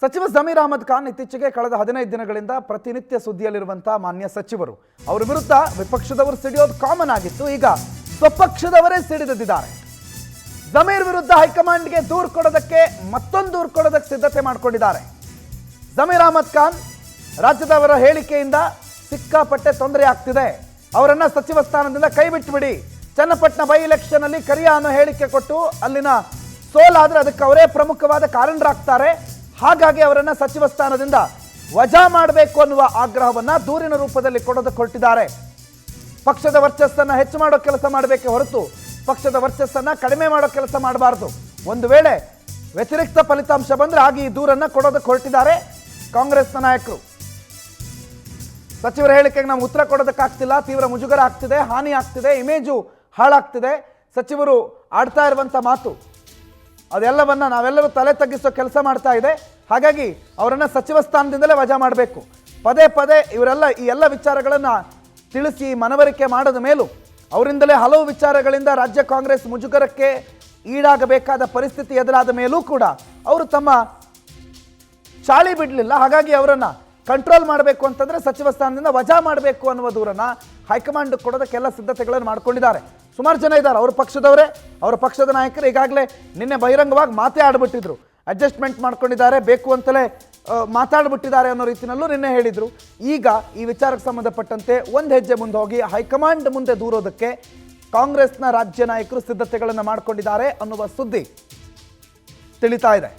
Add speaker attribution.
Speaker 1: ಸಚಿವ ಜಮೀರ್ ಅಹಮದ್ ಖಾನ್ ಇತ್ತೀಚೆಗೆ ಕಳೆದ 15 ದಿನಗಳಿಂದ ಪ್ರತಿನಿತ್ಯ ಸುದ್ದಿಯಲ್ಲಿರುವಂತಹ ಮಾನ್ಯ ಸಚಿವರು ಅವರ ವಿರುದ್ಧ ವಿಪಕ್ಷದವರು ಸಿಡಿಯೋದು ಕಾಮನ್ ಆಗಿತ್ತು. ಈಗ ಸ್ವಪಕ್ಷದವರೇ ಸಿಡಿದಿದ್ದಾರೆ. ಜಮೀರ್ ವಿರುದ್ಧ ಹೈಕಮಾಂಡ್ಗೆ ದೂರು ಕೊಡೋದಕ್ಕೆ ಮತ್ತೊಂದು ದೂರು ಕೊಡೋದಕ್ಕೆ ಸಿದ್ಧತೆ ಮಾಡಿಕೊಂಡಿದ್ದಾರೆ. ಜಮೀರ್ ಅಹಮದ್ ಖಾನ್ ರಾಜ್ಯದವರ ಹೇಳಿಕೆಯಿಂದ ಸಿಕ್ಕಾಪಟ್ಟೆ ತೊಂದರೆ ಆಗ್ತಿದೆ, ಅವರನ್ನ ಸಚಿವ ಸ್ಥಾನದಿಂದ ಕೈ ಬಿಟ್ಟುಬಿಡಿ, ಚನ್ನಪಟ್ಟಣ ಬೈ ಎಲೆಕ್ಷನ್ ಅಲ್ಲಿ ಕರಿಯ ಅನ್ನೋ ಹೇಳಿಕೆ ಕೊಟ್ಟು ಅಲ್ಲಿನ ಸೋಲಾದ್ರೆ ಅದಕ್ಕೆ ಅವರೇ ಪ್ರಮುಖವಾದ ಕಾರಣರಾಗ್ತಾರೆ, ಹಾಗಾಗಿ ಅವರನ್ನ ಸಚಿವ ಸ್ಥಾನದಿಂದ ವಜಾ ಮಾಡಬೇಕು ಅನ್ನುವ ಆಗ್ರಹವನ್ನ ದೂರಿನ ರೂಪದಲ್ಲಿ ಕೊಡೋದಕ್ಕೆ ಹೊರಟಿದ್ದಾರೆ. ಪಕ್ಷದ ವರ್ಚಸ್ಸನ್ನ ಹೆಚ್ಚು ಮಾಡೋ ಕೆಲಸ ಮಾಡಬೇಕೆ ಹೊರತು ಪಕ್ಷದ ವರ್ಚಸ್ಸನ್ನ ಕಡಿಮೆ ಮಾಡೋ ಕೆಲಸ ಮಾಡಬಾರದು. ಒಂದು ವೇಳೆ ವ್ಯತಿರಿಕ್ತ ಫಲಿತಾಂಶ ಬಂದ್ರೆ ಆಗ ಈ ದೂರನ್ನ ಕೊಡೋದಕ್ಕೆ ಹೊರಟಿದ್ದಾರೆ ಕಾಂಗ್ರೆಸ್ನ ನಾಯಕರು. ಸಚಿವರ ಹೇಳಿಕೆಗೆ ನಾವು ಉತ್ತರ ಕೊಡೋದಕ್ಕಾಗ್ತಿಲ್ಲ, ತೀವ್ರ ಮುಜುಗರ ಆಗ್ತಿದೆ, ಹಾನಿ ಆಗ್ತಿದೆ, ಇಮೇಜು ಹಾಳಾಗ್ತಿದೆ, ಸಚಿವರು ಆಡ್ತಾ ಇರುವಂತ ಮಾತು ಅದೆಲ್ಲವನ್ನ ನಾವೆಲ್ಲರೂ ತಲೆ ತಗ್ಗಿಸೋ ಕೆಲಸ ಮಾಡ್ತಾ ಇದೆ, ಹಾಗಾಗಿ ಅವರನ್ನ ಸಚಿವ ಸ್ಥಾನದಿಂದಲೇ ವಜಾ ಮಾಡಬೇಕು. ಪದೇ ಪದೇ ಇವರೆಲ್ಲ ಈ ಎಲ್ಲ ವಿಚಾರಗಳನ್ನ ತಿಳಿಸಿ ಮನವರಿಕೆ ಮಾಡದ ಮೇಲೂ ಅವರಿಂದಲೇ ಹಲವು ವಿಚಾರಗಳಿಂದ ರಾಜ್ಯ ಕಾಂಗ್ರೆಸ್ ಮುಜುಗರಕ್ಕೆ ಈಡಾಗಬೇಕಾದ ಪರಿಸ್ಥಿತಿ ಎದುರಾದ ಮೇಲೂ ಕೂಡ ಅವರು ತಮ್ಮ ಚಾಳಿ ಬಿಡಲಿಲ್ಲ. ಹಾಗಾಗಿ ಅವರನ್ನ ಕಂಟ್ರೋಲ್ ಮಾಡಬೇಕು ಅಂತಂದ್ರೆ ಸಚಿವ ಸ್ಥಾನದಿಂದ ವಜಾ ಮಾಡಬೇಕು ಅನ್ನುವ ದೂರನ್ನ ಹೈಕಮಾಂಡ್ ಕೊಡೋದಕ್ಕೆಲ್ಲ ಸಿದ್ಧತೆಗಳನ್ನು ಮಾಡ್ಕೊಂಡಿದ್ದಾರೆ. ಸುಮಾರು ಜನ ಇದ್ದಾರೆ ಅವರ ಪಕ್ಷದವರೇ, ಅವರ ಪಕ್ಷದ ನಾಯಕರು ಈಗಾಗಲೇ ನಿನ್ನೆ ಬಹಿರಂಗವಾಗಿ ಮಾತೇ ಆಡ್ಬಿಟ್ಟಿದ್ರು, ಅಡ್ಜಸ್ಟ್ಮೆಂಟ್ ಮಾಡ್ಕೊಂಡಿದ್ದಾರೆ, ಬೇಕು ಅಂತಲೇ ಮಾತಾಡ್ಬಿಟ್ಟಿದ್ದಾರೆ ಅನ್ನೋ ರೀತಿಯಲ್ಲೂ ನಿನ್ನೆ ಹೇಳಿದ್ರು. ಈಗ ಈ ವಿಚಾರಕ್ಕೆ ಸಂಬಂಧಪಟ್ಟಂತೆ ಒಂದು ಹೆಜ್ಜೆ ಮುಂದೆ ಹೋಗಿ ಹೈಕಮಾಂಡ್ ಮುಂದೆ ದೂರೋದಕ್ಕೆ ಕಾಂಗ್ರೆಸ್ನ ರಾಜ್ಯ ನಾಯಕರು ಸಿದ್ಧತೆಗಳನ್ನು ಮಾಡಿಕೊಂಡಿದ್ದಾರೆ ಅನ್ನುವ ಸುದ್ದಿ ತಿಳಿತಾ ಇದೆ.